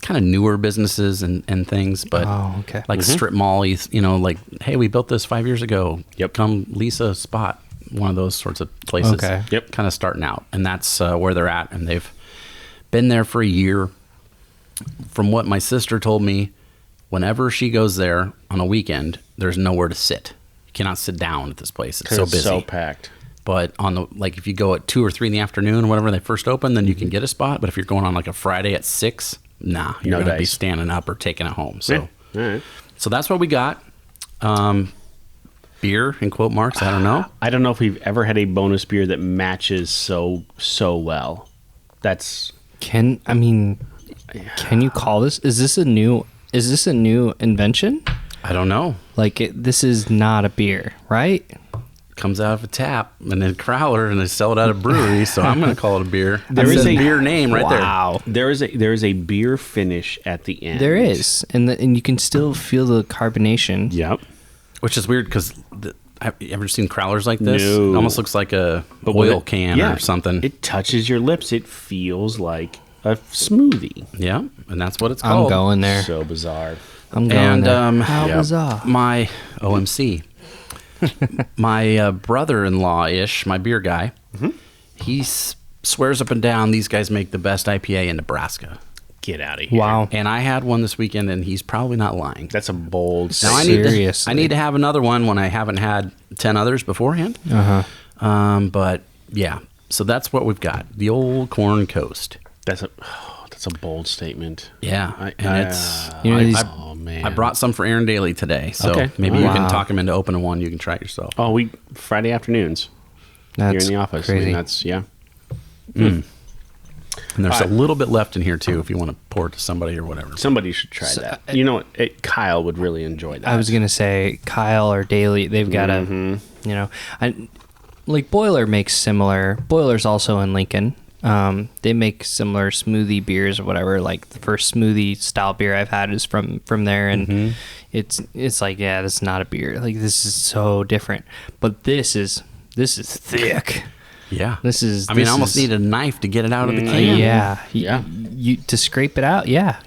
kind of newer businesses and things, but Oh, okay. like strip mall, you know, like hey, we built this 5 years ago. Yep. Come lease a spot. One of those sorts of places. Okay. Yep. Kind of starting out, and that's where they're at, and they've been there for a year. From what my sister told me, whenever she goes there on a weekend, there's nowhere to sit. You cannot sit down at this place. It's so busy. so packed. But on the like, if you go at 2 or 3 in the afternoon, whenever they first open, then you can get a spot. But if you're going on like a Friday at 6, nah, you're No going to be dice. standing up or taking it home. So, All right. so that's what we got. Beer in quote marks. I don't know. I don't know if we've ever had a bonus beer that matches so well. That's Can you call this? Is this a new invention? I don't know. Like this is not a beer, right? Comes out of a tap and then crowler, and they sell it at a brewery. So I'm going to call it a beer. There That's is a a- beer name right Wow. there is a beer finish at the end. There is, and you can still feel the carbonation. Yep. there, which is weird because have you ever seen crowlers like this? No. It almost looks like a But when oil it- can yeah, or something. It touches your lips. It feels like a smoothie. Yeah, and that's what it's I'm called. going there. So bizarre. I'm going And there. How yeah. bizarre. My OMC, my brother-in-law-ish, my beer guy, he swears up and down these guys make the best IPA in Nebraska. Get out of here. Wow. And I had one this weekend, and he's probably not lying. That's a bold Now statement. Seriously. I need to have another one when I haven't had 10 others beforehand. But yeah, so that's what we've got. The old Corn Coast. That's a bold statement. Yeah, and it's You know, these- Oh man. I brought some for Aaron Daly today, so Okay. maybe you can Wow. talk him into opening one. You can try it yourself. Oh, Friday afternoons here That's in the office. I crazy. mean, that's yeah. And there's All a right. little bit left in here too, if you want to pour it to somebody or whatever. Somebody should try that. You know what? Kyle would really enjoy that. I was gonna say Kyle or Daly. They've got Mm-hmm. like Boiler makes similar. Boiler's also in Lincoln. They make similar smoothie beers or whatever. Like the first smoothie style beer I've had is from there, and it's like, yeah, this is not a beer. Like this is so different. But this is thick. Yeah. I almost need a knife to get it out of the can. Yeah. Yeah. You to scrape it out. Yeah.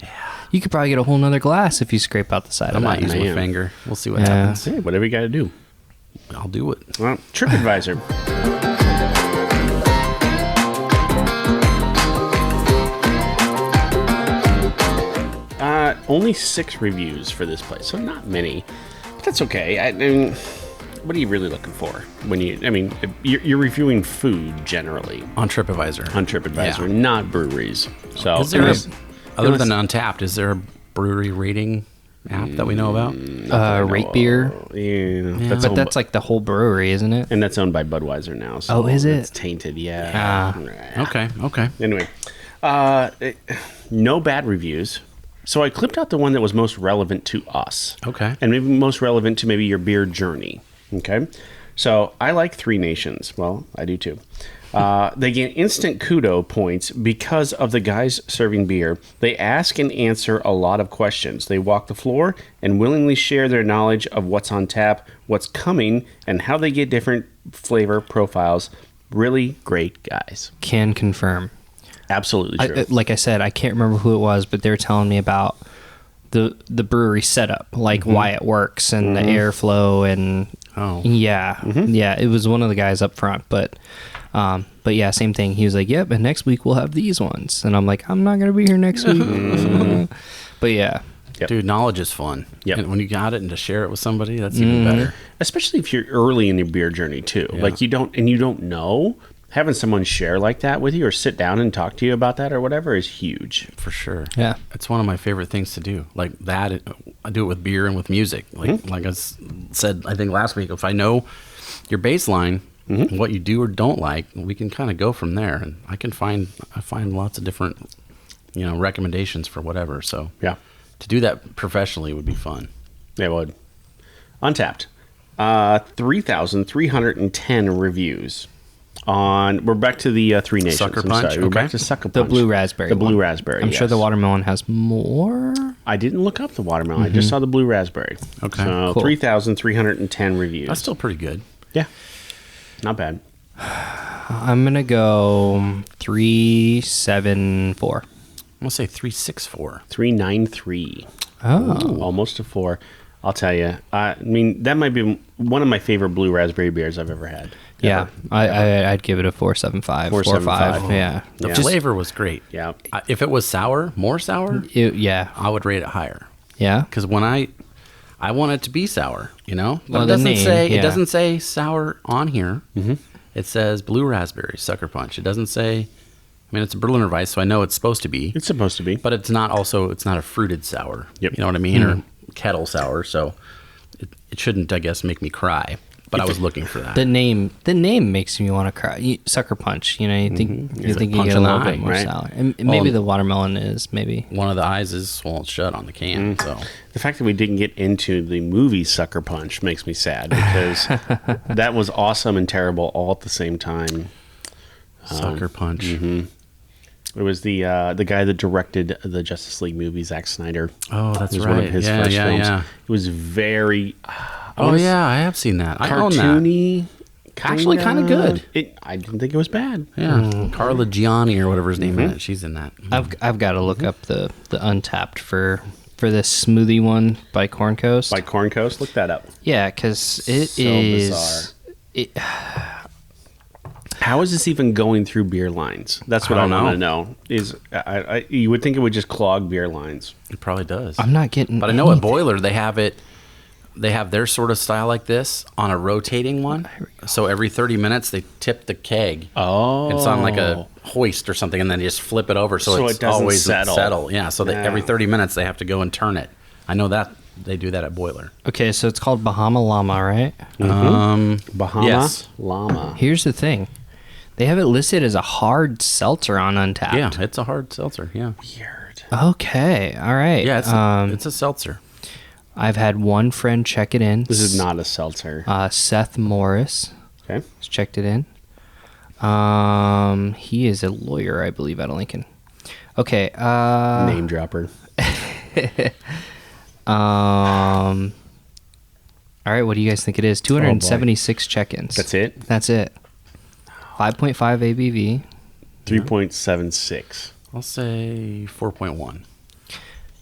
You could probably get a whole nother glass if you scrape out the side I of might that. use my finger. We'll see what happens. Hey, whatever you got to do. I'll do it. Well, TripAdvisor. Only 6 reviews for this place, so not many. But that's okay. I mean, what are you really looking for when you? I mean, you're reviewing food generally On TripAdvisor. on TripAdvisor, Yeah. not breweries. So, Is there unless- other than Untapped, is there a brewery rating app that we know about? Rate beer. yeah, But that's like the whole brewery, isn't it? and that's owned by Budweiser now. So Oh, is it? It's tainted. Yeah. Okay. Anyway, no bad reviews. So I clipped out the one that was most relevant to us. Okay. And maybe most relevant to maybe your beer journey. Okay. So I like Three Nations. Well, I do too. They get instant kudo points because of the guys serving beer. They ask and answer a lot of questions. They walk the floor and willingly share their knowledge of what's on tap, what's coming, and how they get different flavor profiles. Really great guys. Can confirm. Absolutely true. Like I said, I can't remember who it was, but they were telling me about the brewery setup, like why it works and the airflow and yeah, it was one of the guys up front, but yeah, same thing. He was like, "Yep, and next week we'll have these ones," and I'm like, "I'm not gonna be here next week," but yeah. Yep. Dude, knowledge is fun. Yep. And when you got it and to share it with somebody, that's even better. Especially if you're early in your beer journey too. Yeah. Like you don't know, having someone share like that with you or sit down and talk to you about that or whatever is huge. For sure. Yeah. It's one of my favorite things to do. Like that, I do it with beer and with music. Like I said, I think last week, if I know your baseline, what you do or don't like, we can kind of go from there. And I find lots of different, recommendations for whatever. So Yeah. to do that professionally would be fun. It would. Untapped. 3,310 reviews. We're back to the Three Nations. Sucker I'm Punch, sorry. We're okay. back to Sucker The Punch. blue raspberry. The blue one. raspberry. I'm sure yes. the watermelon has more. I didn't look up the watermelon. I just saw the blue raspberry. Okay, So cool. 3,310 reviews. That's still pretty good. Yeah. Not bad. I'm gonna go 374. I'm going to say 364. 393. Oh, Ooh, almost a 4. I'll tell you. I mean, that might be one of my favorite blue raspberry beers I've ever had. yeah. I'd give it a 475. 4.75. Yeah. The Yeah. flavor was great. Yeah. If it was sour, more sour, Yeah. I would rate it higher. Yeah. Because when I want it to be sour, But Well, it the doesn't name, say yeah. it doesn't say sour on here. Mm-hmm. It says blue raspberry Sucker Punch. It doesn't say. I mean, it's a Berliner Weiss, so I know it's supposed to be. It's supposed to be. But it's not a fruited sour. Yep. You know what I mean? Or kettle sour. So it shouldn't, I guess, make me cry. But I was looking for that. The name makes me want to cry. Sucker Punch. You think It's you like get punch a in the little eye, bit more right? sour, and maybe the watermelon is maybe. One of the eyes is swollen shut on the can. So The fact that we didn't get into the movie Sucker Punch makes me sad because that was awesome and terrible all at the same time. Sucker Punch. It was the guy that directed the Justice League movie, Zack Snyder. Oh, that's It was right. one of his yeah, first yeah, films. yeah. It was very Oh yeah, I have seen that. I own that. cartoony. Actually, kind of good. I didn't think it was bad. Yeah, Carla Gianni or whatever his name is. She's in that. I've got to look up the Untapped for this smoothie one by Corn Coast. By Corn Coast, look that up. Yeah, because it So is. bizarre. How is this even going through beer lines? That's what I I don't want to know. Is you would think it would just clog beer lines. It probably does. I'm not getting. But I know at anything. Boiler they have it. They have their sort of style like this on a rotating one. So every 30 minutes they tip the keg. Oh, It's on like a hoist or something, and then you just flip it over so So it's it doesn't always settle. Yeah. So that every 30 minutes they have to go and turn it. I know that they do that at Boiler. Okay, so it's called Bahama Llama, right? Bahama Yes. Llama. Here's the thing. They have it listed as a hard seltzer on Untapped. Yeah, it's a hard seltzer. Yeah. Weird. Okay. All right. Yeah, it's a seltzer. I've had one friend check it in. This is not a seltzer. Seth Morris Okay. has checked it in. He is a lawyer, I believe, out of Lincoln. Okay. Name dropper. All right, what do you guys think it is? 276 check-ins. That's it? That's it. 5.5 ABV. 3.76. I'll say 4.1.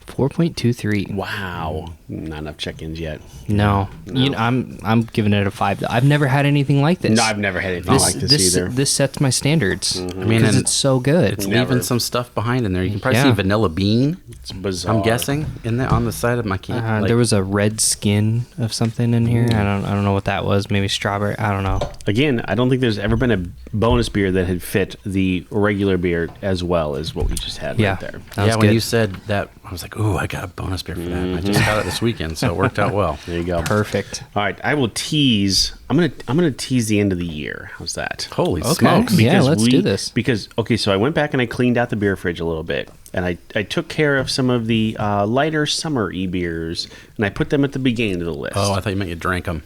4.23. Wow. Not enough check-ins yet. No. You know, I'm giving it a 5. I've never had anything like this. No, I've never had anything like this either. This sets my standards. I mean, Because and it's so good. It's leaving some stuff behind in there. You can probably see vanilla bean. It's bizarre. I'm guessing on the side of my can. There was a red skin of something in here. I don't know what that was. Maybe strawberry. I don't know. Again, I don't think there's ever been a bonus beer that had fit the regular beer as well as what we just had right there. That was when good. you said that, I was like, ooh, I got a bonus beer for that. And I just got it this weekend, so it worked out well. There you go. Perfect. All right, I will tease. I'm gonna tease the end of the year. How's that? Holy Okay. smokes. Yeah, let's do this. Because so I went back and I cleaned out the beer fridge a little bit, and I took care of some of the lighter summer beers, and I put them at the beginning of the list. Oh, I thought you meant you drank them.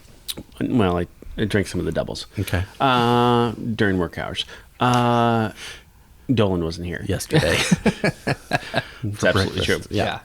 Well, I drank some of the doubles. Okay. During work hours. Dolan wasn't here Yesterday. It's absolutely true. Yeah.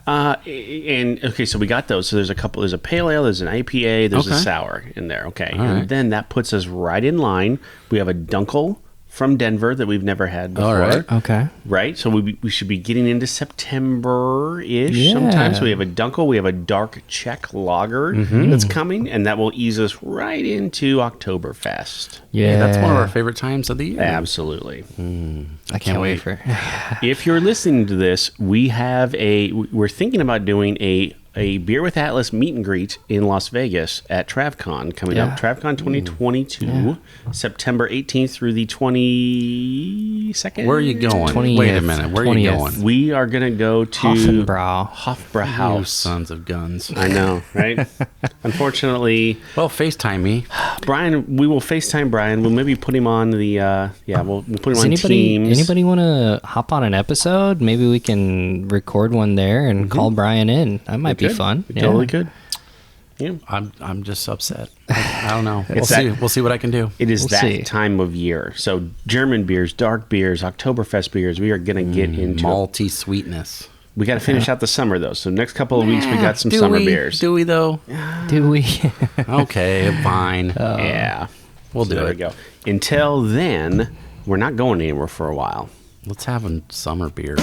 And okay, so we got those. So there's a pale ale, there's an IPA, there's a Okay. sour in there. Okay, All and right. then that puts us right in line. We have a Dunkel from Denver that we've never had before. All right. Okay. Right, so we should be getting into September-ish Yeah. sometime. So we have a Dunkel, we have a dark Czech lager that's coming, and that will ease us right into Oktoberfest. Yeah. That's one of our favorite times of the year. Absolutely. I can't wait for If you're listening to this, we're thinking about doing a Beer with Atlas meet and greet in Las Vegas at TravCon coming up. TravCon 2022, September 18th through the 22nd. Where are you going? 20th. Wait a minute. Where are you 20th. going? We are going to go to Hoffenbrau. Hofbrauhaus. You sons of guns. I know, right? Unfortunately, Well, FaceTime me. Brian, we will FaceTime Brian. We'll maybe put him on the, we'll put him Does on Teams. anybody want to hop on an episode? Maybe we can record one there and call Brian in. That might be fun. We totally could. Yeah. I'm just upset. I don't know. We'll It's see. that- We'll see what I can do. It is We'll that see. time of year. So German beers, dark beers, Oktoberfest beers, we are going to get into it. Malty sweetness. We got to finish out the summer, though. So next couple of weeks, we got some summer beers. Do we, though? Do we? Okay, fine. Yeah. We'll So do there it. we go. Until then, we're not going anywhere for a while. Let's have a summer beer.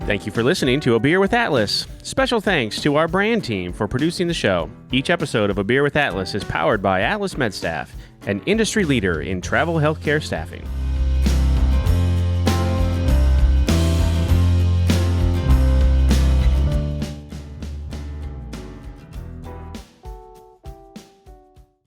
Thank you for listening to A Beer with Atlas. Special thanks to our brand team for producing the show. Each episode of A Beer with Atlas is powered by Atlas MedStaff, an industry leader in travel healthcare staffing.